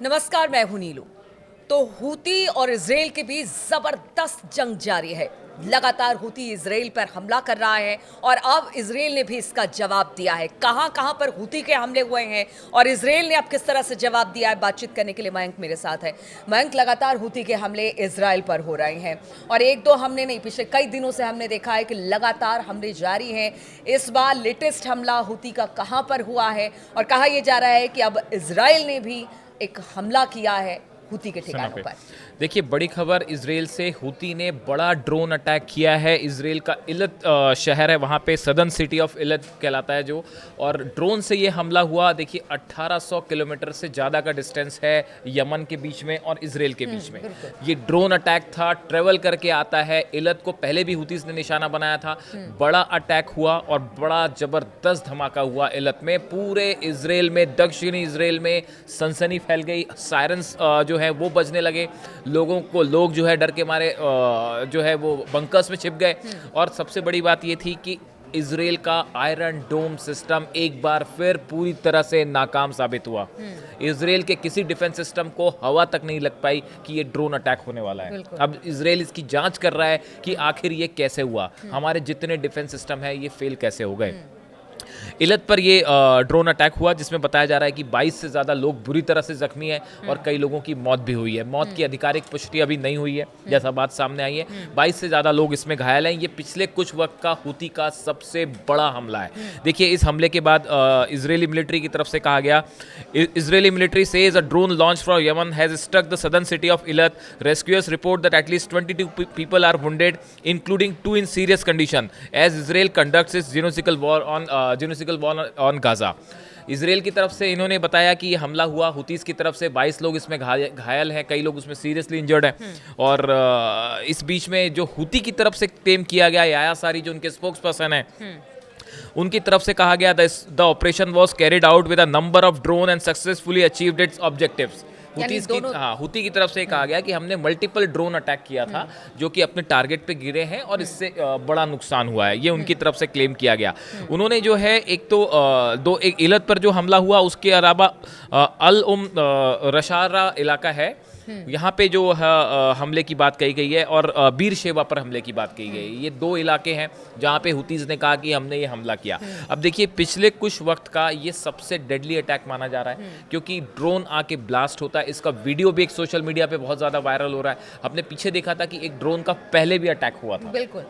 नमस्कार, मैं हूं नीलू। तो हूती और इजराइल के बीच जबरदस्त जंग जारी है। लगातार हूती इजराइल पर हमला कर रहा है और अब इजराइल ने भी इसका जवाब दिया है। कहां कहां पर हूती के हमले हुए हैं और इजराइल ने अब किस तरह से जवाब दिया है, बातचीत करने के लिए मयंक मेरे साथ है। मयंक, लगातार हूती के हमले इजराइल पर हो रहे हैं और एक दो हमले नहीं, पिछले कई दिनों से हमने देखा है कि लगातार हमले जारी हैं। इस बार लेटेस्ट हमला हूती का कहां पर हुआ है और कहा यह जा रहा है कि अब इजराइल ने भी एक हमला किया है हूती के समय ठिकानों पे पर। देखिए, बड़ी खबर इजराइल से। हूती ने बड़ा ड्रोन अटैक किया है। इजराइल का इलत शहर है, वहाँ पे सदर्न सिटी ऑफ इलत कहलाता है जो, और ड्रोन से ये हमला हुआ। देखिए, 1800 किलोमीटर से ज़्यादा का डिस्टेंस है यमन के बीच में और इजराइल के बीच में। ये ड्रोन अटैक था, ट्रेवल करके आता है। इलत को पहले भी हूतीस ने निशाना बनाया था। बड़ा अटैक हुआ और बड़ा ज़बरदस्त धमाका हुआ इलत में। पूरे इजराइल में, दक्षिणी इजराइल में सनसनी फैल गई। सायरन्स जो है वो बजने लगे। लोग जो है डर के मारे जो है वो बंकर्स में छिप गए। और सबसे बड़ी बात ये थी कि इजराइल का आयरन डोम सिस्टम एक बार फिर पूरी तरह से नाकाम साबित हुआ। इजराइल के किसी डिफेंस सिस्टम को हवा तक नहीं लग पाई कि ये ड्रोन अटैक होने वाला है। अब इजराइल इसकी जांच कर रहा है कि आखिर ये कैसे हुआ, हमारे जितने डिफेंस सिस्टम है ये फेल कैसे हो गए। इलत पर ये ड्रोन अटैक हुआ, जिसमें बताया जा रहा है कि 22 से ज़्यादा लोग बुरी तरह से जख्मी हैं और कई लोगों की मौत भी हुई है। मौत की आधिकारिक पुष्टि अभी नहीं हुई है, जैसा बात सामने आई है। 22 से ज़्यादा लोग इसमें घायल हैं। ये पिछले कुछ वक्त का हूती का सबसे बड़ा हमला है। देखिए, इस हमले के बाद इजरायली मिलिट्री की तरफ से कहा गया, Israeli military says a drone launch from Yemen has struck the southern city of Eilat. Rescuers report that at least 22 people are wounded, including 2 in serious condition, as Israel conducts its genocidical war on Gaza. Israel की तरफ से इन्होंने बताया कि ये हमला हुआ। Houthis की तरफ से 22 लोग इसमें घायल हैं, कई लोग उसमें सीरियसली इंजर्ड हैं। और इस बीच में जो हुती की तरफ से क्लेम किया गया, याया सारी जो उनके स्पोक्स पर्सन हैं, उनकी तरफ से कहा गया the operation was carried out with a number of drone and successfully achieved its objectives. Houthi की तरफ से कहा गया कि हमने मल्टीपल ड्रोन अटैक किया था जो कि अपने टारगेट पे गिरे हैं और इससे बड़ा नुकसान हुआ है, ये उनकी तरफ से क्लेम किया गया। उन्होंने जो है एक तो एक इलत पर जो हमला हुआ, उसके अलावा अल रशारा इलाका है, यहाँ पे जो हमले की बात कही गई है, और बीर शेवा पर हमले की बात कही गई है। ये 2 इलाके हैं जहाँ पे हुतीज ने कहा कि हमने ये हमला किया। अब देखिए, पिछले कुछ वक्त का ये सबसे डेडली अटैक माना जा रहा है, क्योंकि ड्रोन आके ब्लास्ट होता है। इसका वीडियो भी एक सोशल मीडिया पे बहुत ज़्यादा वायरल हो रहा है। हमने पीछे देखा था कि एक ड्रोन का पहले भी अटैक हुआ था। बिल्कुल।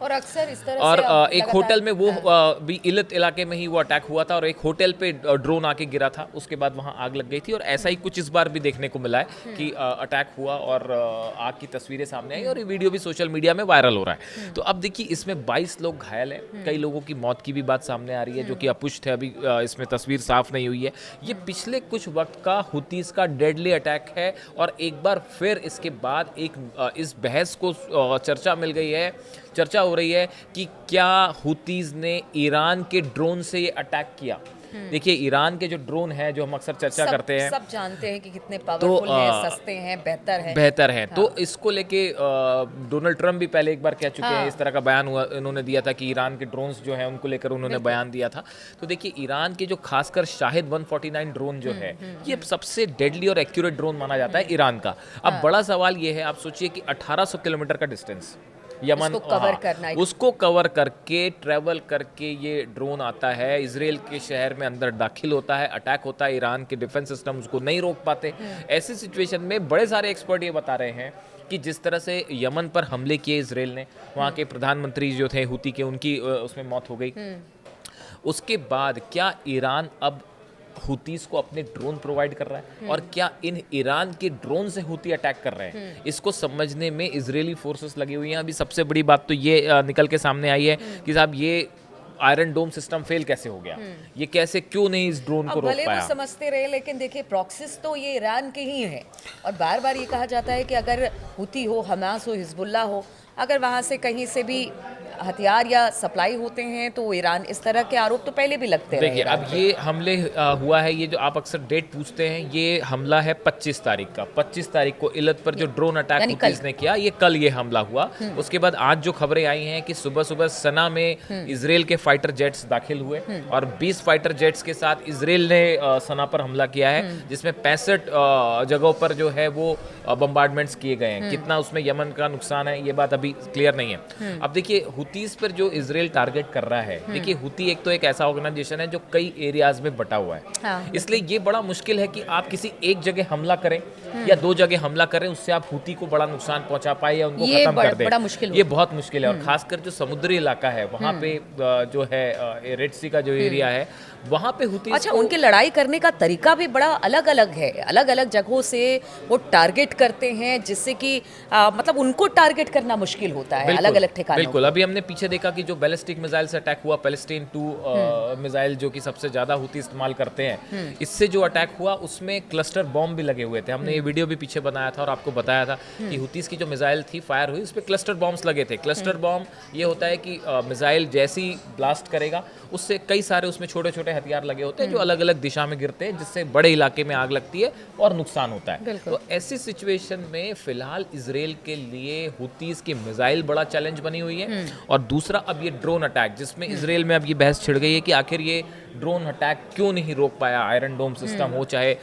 और अक्सर इस तरह और से एक होटल में वो भी इलत इलाके में ही वो अटैक हुआ था, और एक होटल पे ड्रोन आके गिरा था, उसके बाद वहाँ आग लग गई थी। और ऐसा ही कुछ इस बार भी देखने को मिला है कि अटैक हुआ और आग की तस्वीरें सामने आई और ये वीडियो भी सोशल मीडिया में वायरल हो रहा है। तो अब देखिए, इसमें 22 लोग घायल हैं, कई लोगों की मौत की भी बात सामने आ रही है जो कि अपुष्ट है, अभी इसमें तस्वीर साफ नहीं हुई है। ये पिछले कुछ वक्त का हुतीस का डेडली अटैक है और एक बार फिर इसके बाद इस बहस को चर्चा हो रही है कि क्या हुतीज ने ईरान के ड्रोन से ये अटैक किया। देखिए, ईरान के जो ड्रोन है, जो हम अक्सर चर्चा करते हैं, सब जानते हैं कि कितने पावरफुल हैं, सस्ते हैं, बेहतर है। हाँ। तो इसको लेके डोनाल्ड ट्रंप भी पहले एक बार कह चुके हैं, इस तरह का बयान हुआ उन्होंने दिया था कि ईरान के ड्रोन्स जो हैं उनको लेकर उन्होंने बयान दिया था। तो देखिए, ईरान के जो खासकर शाहिद 149 ड्रोन जो है, ये सबसे डेडली और एक्यूरेट ड्रोन माना जाता है ईरान का। अब बड़ा सवाल ये है, आप सोचिए कि 1800 किलोमीटर का डिस्टेंस यमन उसको कवर करके ट्रैवल करके ये ड्रोन आता है, इजराइल के शहर में अंदर दाखिल होता है, अटैक होता है। ईरान के डिफेंस सिस्टम उसको नहीं रोक पाते। ऐसी सिचुएशन में बड़े सारे एक्सपर्ट ये बता रहे हैं कि जिस तरह से यमन पर हमले किए इजराइल ने, वहाँ के प्रधानमंत्री जो थे हूती के, उनकी उसमें मौत हो गई। उसके बाद क्या ईरान अब हुतीस को अपने ड्रोन प्रोवाइड कर रहा है, और क्या इन ईरान के ड्रोन से हुती अटैक कर रहे हैं, इसको समझने में इजरायली फोर्सेस लगी हुई हैं। अभी सबसे बड़ी बात तो ये निकल के सामने आई है कि साहब, ये आयरन डोम सिस्टम फेल कैसे हो गया, ये कैसे, क्यों नहीं इस ड्रोन को रोक पाया। वो समझते रहे, लेकिन देखिए, प्रॉक्सिस तो ये ईरान के ही हैं। और बार बार ये कहा जाता है कि अगर हुती हो, हमास हो, हिजबुल्लाह हो, अगर वहाँ से कहीं से भी हथियार या सप्लाई होते हैं तो ईरान, इस तरह के आरोप तो पहले भी लगते रहे देखिए, ईरान अब पे। ये हमले हुआ है, ये जो आप अक्सर डेट पूछते हैं, ये हमला है 25 तारीख का। 25 तारीख को इलत पर जो ड्रोन अटैक यानी हुतीज कल। ने किया, ये कल ये हमला हुआ। उसके बाद आज जो खबरें आई हैं कि सुबह सुबह सना में इसराइल के फाइटर जेट्स दाखिल हुए और 20 फाइटर जेट्स के साथ इसराइल ने सना पर हमला किया है, जिसमें 65 जगहों पर जो है वो बम्बार्डमेंट्स किए गए हैं। कितना उसमें यमन का नुकसान है, ये बात अभी क्लियर नहीं है। अब देखिए, हुतीज पर जो इसराइल टारगेट कर रहा है, देखिए हुती एक तो एक ऐसा ऑर्गेनाइजेशन है जो कई एरियाज में बटा हुआ है। हाँ। इसलिए ये बड़ा मुश्किल है कि आप किसी एक जगह हमला करें या दो जगह हमला करें, उससे आप हुती को बड़ा नुकसान पहुंचा पाए या उनको ये खत्म कर दें। बड़ा मुश्किल ये बहुत मुश्किल है। और खासकर जो समुद्री इलाका है वहाँ पे जो है रेड सी का जो एरिया है, वहाँ पे हुती अच्छा, उनके लड़ाई करने का तरीका भी बड़ा अलग अलग है। अलग अलग जगहों से वो टारगेट करते हैं, जिससे कि मतलब उनको टारगेट करना मुश्किल होता है अलग अलग ठिकानों बिल्कुल। अभी हमने पीछे देखा कि जो बैलिस्टिक मिसाइल से अटैक हुआ, पैलेस्टीन 2 मिसाइल जो कि सबसे ज्यादा हुती इस्तेमाल करते हैं, इससे जो अटैक हुआ उसमें क्लस्टर बॉम्ब भी लगे हुए थे। हमने ये वीडियो भी पीछे बनाया था और आपको बताया था कि हुतीस की जो मिसाइल थी फायर हुई, उस पर क्लस्टर बॉम्ब्स लगे थे। क्लस्टर बॉम्ब ये होता है कि मिसाइल जैसी ब्लास्ट करेगा, उससे कई सारे उसमें छोटे छोटे हथियार लगे होते हैं जो अलग अलग दिशा में गिरते हैं, जिससे बड़े इलाके में आग लगती है और नुकसान होता है। तो ऐसी सिचुएशन में फिलहाल इसराइल के लिए हुतीस की मिसाइल बड़ा चैलेंज बनी हुई है। और दूसरा, अब ये ड्रोन अटैक, जिसमें इसराइल में अब ये बहस छिड़ गई है कि आखिर ये ड्रोन अटैक क्यों नहीं रोक पाया। आयरन डोम सिस्टम हो, चाहे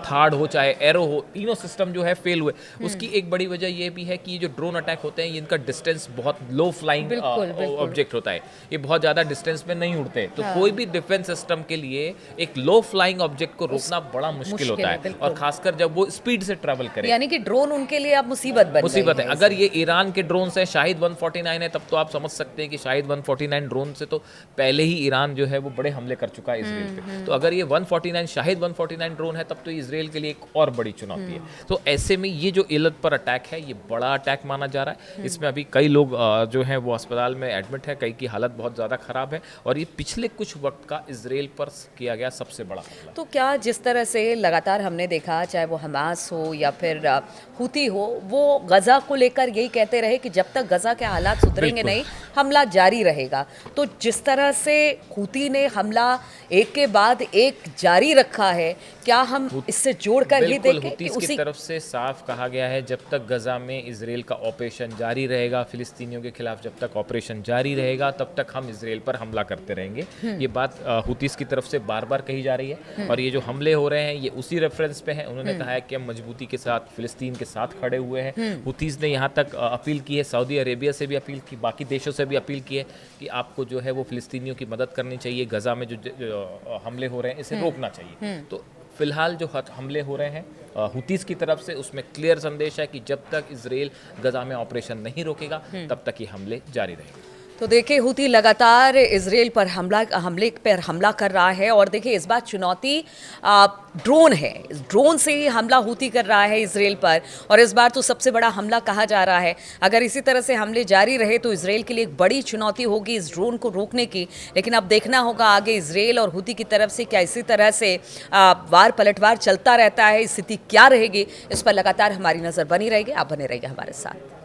थार्ड हो, चाहे एरो हो, तीनों सिस्टम जो है फेल हुए। उसकी एक बड़ी वजह ये भी है कि ये जो ड्रोन अटैक होते हैं, इनका डिस्टेंस बहुत लो फ्लाइंग ऑब्जेक्ट होता है, ये बहुत ज़्यादा डिस्टेंस में नहीं उड़ते। तो कोई भी डिफेंस सिस्टम के लिए एक लो फ्लाइंग ऑब्जेक्ट को रोकना बड़ा मुश्किल होता है, और खासकर जब वो स्पीड से ट्रैवल करे। यानी कि ड्रोन उनके लिए अब मुसीबत है। अगर ये ईरान के ड्रोन से शाहिद 149 है, तब तो आप समझ सकते हैं कि शाहिद 149 ड्रोन से तो पहले ही ईरान जो है वो बड़े हमले कर चुका है इसराइल पे। तो अगर ये 149 शाहिद 149 ड्रोन है, तब तो इसराइल के लिए एक और बड़ी चुनौती है। तो ऐसे में ये जो इलत पर अटैक है, ये बड़ा अटैक माना जा रहा है। इसमें अभी कई लोग जो हैं वो अस्पताल में एडमिट है, कई की हालत बहुत ज़्यादा खराब है, और ये पिछले कुछ वक्त का इसराइल पर किया गया सबसे बड़ा हमला। तो क्या जिस तरह से लगातार हमने देखा, चाहे वो हमास हो या फिर हुती हो, वो गजा को लेकर यही कहते रहे कि जब तक गजा के हालात सुधरेंगे नहीं, हमला जारी रहेगा। तो जिस तरह से हुती ने हमला एक के बाद एक जारी रखा है, क्या हम इससे जोड़कर ही देखें कि हुतीस उसी की तरफ से साफ कहा गया है, जब तक गजा में इसराइल का ऑपरेशन जारी रहेगा, फिलिस्तीनियों के खिलाफ जब तक ऑपरेशन जारी रहेगा, तब तक हम इसराइल पर हमला करते रहेंगे। ये बात हुतीस की तरफ से बार बार कही जा रही है। और ये जो हमले हो रहे हैं, ये उसी रेफरेंस पे हैं। उन्होंने कहा है कि हम मजबूती के साथ फिलिस्तीन के साथ खड़े हुए हैं। हुतीस ने यहाँ तक अपील की है, सऊदी अरेबिया से भी अपील की, बाकी देशों से भी अपील की है कि आपको जो है वो फिलिस्तीनियों की मदद करनी चाहिए। गजा में जो हमले हो रहे हैं, इसे रोकना चाहिए। तो फिलहाल जो हमले हो रहे हैं हुतीस की तरफ से, उसमें क्लियर संदेश है कि जब तक इसराइल गजा में ऑपरेशन नहीं रोकेगा, तब तक ये हमले जारी रहेंगे। तो देखिए, हुती लगातार इसराइल पर हमले पर हमला कर रहा है। और देखिए, इस बार चुनौती ड्रोन है। ड्रोन से ही हमला हुती कर रहा है इसराइल पर, और इस बार तो सबसे बड़ा हमला कहा जा रहा है। अगर इसी तरह से हमले जारी रहे तो इसराइल के लिए एक बड़ी चुनौती होगी इस ड्रोन को रोकने की। लेकिन अब देखना होगा आगे इसराइल और हुती की तरफ से क्या इसी तरह से वार पलटवार चलता रहता है, स्थिति क्या रहेगी, इस पर लगातार हमारी नज़र बनी रहेगी। आप बने रहिए हमारे साथ।